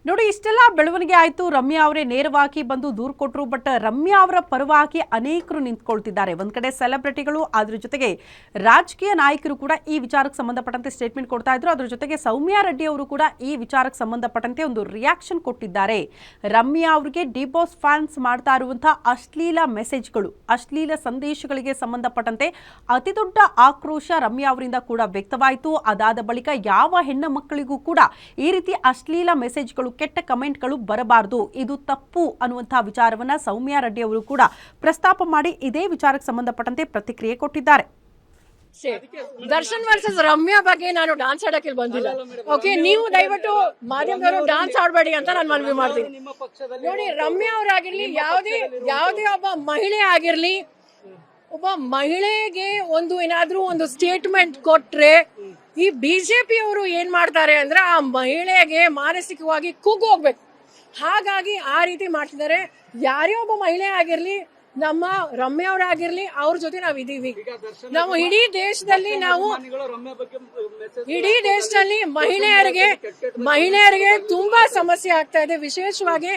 ನೋಡಿ, ಇಷ್ಟೆಲ್ಲ ಬೆಳವಣಿಗೆ ಆಯ್ತು. ರಮ್ಯಾ ಅವರೇ ನೇರವಾಗಿ ಬಂದು ದೂರು ಕೊಟ್ಟರು. ಬಟ್ ರಮ್ಯಾ ಅವರ ಪರವಾಗಿ ಅನೇಕರು ನಿಂತ್ಕೊಳ್ತಿದ್ದಾರೆ. ಒಂದ್ ಕಡೆ ಸೆಲೆಬ್ರಿಟಿಗಳು, ಅದ್ರ ಜೊತೆಗೆ ರಾಜಕೀಯ ನಾಯಕರು ಕೂಡ ಈ ವಿಚಾರಕ್ಕೆ ಸಂಬಂಧಪಟ್ಟಂತೆ ಸ್ಟೇಟ್ಮೆಂಟ್ ಕೊಡ್ತಾ ಇದ್ರು. ಅದ್ರ ಜೊತೆಗೆ ಸೌಮ್ಯಾ ರೆಡ್ಡಿ ಅವರು ಕೂಡ ಈ ವಿಚಾರಕ್ಕೆ ಸಂಬಂಧಪಟ್ಟಂತೆ ಒಂದು ರಿಯಾಕ್ಷನ್ ಕೊಟ್ಟಿದ್ದಾರೆ. ರಮ್ಯಾ ಅವರಿಗೆ ಡಿ ಬಾಸ್ ಫ್ಯಾನ್ಸ್ ಮಾಡ್ತಾ ಇರುವಂತಹ ಅಶ್ಲೀಲ ಮೆಸೇಜ್ಗಳು, ಅಶ್ಲೀಲ ಸಂದೇಶಗಳಿಗೆ ಸಂಬಂಧಪಟ್ಟಂತೆ ಅತಿ ದೊಡ್ಡ ಆಕ್ರೋಶ ರಮ್ಯಾ ಅವರಿಂದ ಕೂಡ ವ್ಯಕ್ತವಾಯಿತು. ಅದಾದ ಬಳಿಕ ಯಾವ ಹೆಣ್ಣು ಮಕ್ಕಳಿಗೂ ಕೂಡ ಈ ರೀತಿ ಅಶ್ಲೀಲ ಮೆಸೇಜ್ಗಳು, ಕೆಟ್ಟ ಕಮೆಂಟ್ಗಳು ಬರಬಾರದು, ಇದು ತಪ್ಪು ಅನ್ನುವಂತಹ ವಿಚಾರವನ್ನ ಸೌಮ್ಯಾ ರೆಡ್ಡಿ ಅವರು ಕೂಡ ಪ್ರಸ್ತಾಪ ಮಾಡಿ ಇದೇ ವಿಚಾರಕ್ಕೆ ಸಂಬಂಧಪಟ್ಟಂತೆ ಪ್ರತಿಕ್ರಿಯೆ ಕೊಟ್ಟಿದ್ದಾರೆ. ದರ್ಶನ್ ವರ್ಸಸ್ ರಮ್ಯಾ ಬಗ್ಗೆ ನಾನು ಡಾನ್ಸ್ ಆಡಕ್ಕೆ ಬಂದಿಲ್ಲ. ಓಕೆ, ನೀವು ದಯವಿಟ್ಟು ಮಾಧ್ಯಮದವರು ಡಾನ್ಸ್ ಆಡಬೇಡಿ ಅಂತ ನಾನು ಮನವಿ ಮಾಡ್ತೀನಿ. ನೋಡಿ, ರಮ್ಯಾ ಅವರಾಗಿರ್ಲಿ, ಯಾವುದೇ ಒಬ್ಬ ಮಹಿಳೆ ಆಗಿರ್ಲಿ, ಒಬ್ಬ ಮಹಿಳೆಗೆ ಏನಾದ್ರೂ ಒಂದು ಸ್ಟೇಟ್ಮೆಂಟ್ ಕೊಟ್ರೆ ಈ ಬಿಜೆಪಿ ಅವರು ಏನ್ ಮಾಡ್ತಾರೆ ಅಂದ್ರೆ ಆ ಮಹಿಳೆಗೆ ಮಾನಸಿಕವಾಗಿ ಕುಗ್ಗೋಗ್ಬೇಕು. ಹಾಗಾಗಿ ಆ ರೀತಿ ಮಾಡ್ತಿದ್ದಾರೆ. ಯಾರೇ ಒಬ್ಬ ಮಹಿಳೆ ಆಗಿರ್ಲಿ, ನಮ್ಮ ರಮ್ಯಾ ಅವರಾಗಿರ್ಲಿ, ಅವ್ರ ಜೊತೆ ನಾವ್ ಇದೀವಿ. ನಾವು ಇಡೀ ದೇಶದಲ್ಲಿ ಮಹಿಳೆಯರಿಗೆ ತುಂಬಾ ಸಮಸ್ಯೆ ಆಗ್ತಾ ಇದೆ. ವಿಶೇಷವಾಗಿ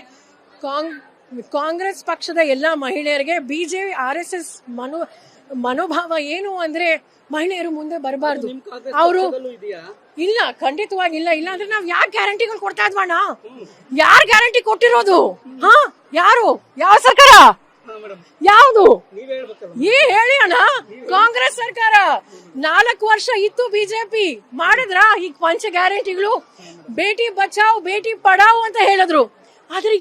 ಕಾಂಗ್ರೆಸ್ ಪಕ್ಷದ ಎಲ್ಲಾ ಮಹಿಳೆಯರಿಗೆ ಬಿಜೆಪಿ RSS ಮನೋಭಾವ ಏನು ಅಂದ್ರೆ ಮಹಿಳೆಯರು ಮುಂದೆ ಬರಬಾರ್ದು. ಅವರು ಇಲ್ಲ, ಖಂಡಿತವಾಗಿಲ್ಲ. ಇಲ್ಲ ಅಂದ್ರೆ ನಾವ್ ಯಾಕೆ ಗ್ಯಾರಂಟಿಗಳು ಕೊಡ್ತಾ ಇದ್ವಣ್ಣ? ಯಾರು ಗ್ಯಾರಂಟಿ ಕೊಟ್ಟಿರೋದು? ಯಾರು? ಯಾವ ಸರ್ಕಾರ? ಯಾವುದು? ಹೇಳಿ ಅಣ್ಣ. ಕಾಂಗ್ರೆಸ್ ಸರ್ಕಾರ 4 ವರ್ಷ ಇತ್ತು. ಬಿಜೆಪಿ ಮಾಡಿದ್ರ ಈ ಪಂಚ ಗ್ಯಾರಂಟಿಗಳು? ಬೇಟಿ ಬಚಾವ್, ಬೇಟಿ ಪಡಾವ್ ಅಂತ ಹೇಳಿದ್ರು. ಆದ್ರೆ